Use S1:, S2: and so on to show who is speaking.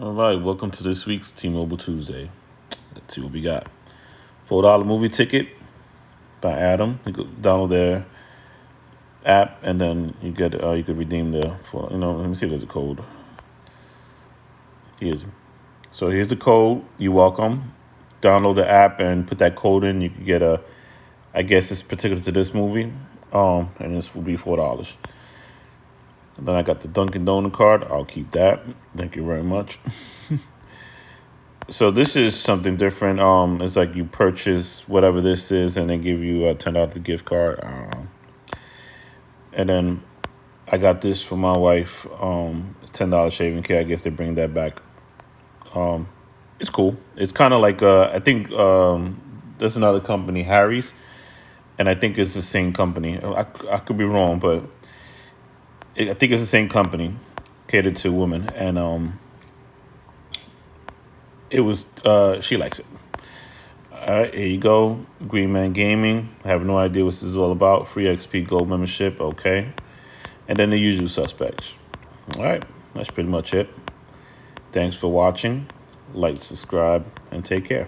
S1: All right, welcome to this week's T-Mobile Tuesday. Let's see what we got. $4 movie ticket by Adam. You could download their app, and then you could redeem the for Let me see if there's a code. Here's here's the code. You're welcome. Download the app and put that code in. You could get a. I guess it's particular to this movie. And this will be $4. And then I got the Dunkin' Donut card. I'll keep that. Thank you very much. So this is something different. It's like you purchase whatever this is, and they give you a $10 gift card. And then I got this for my wife. It's $10 shaving kit. I guess they bring that back. It's cool. It's kind of like I think there's another company, Harry's, and I think it's the same company. I could be wrong, but I think it's the same company, catered to women, and it was she likes it. All right, here you go. Green Man Gaming. I have no idea what this is all about. Free XP Gold membership. Okay. And then the usual suspects. All right. That's pretty much it. Thanks for watching. Like, subscribe, and take care.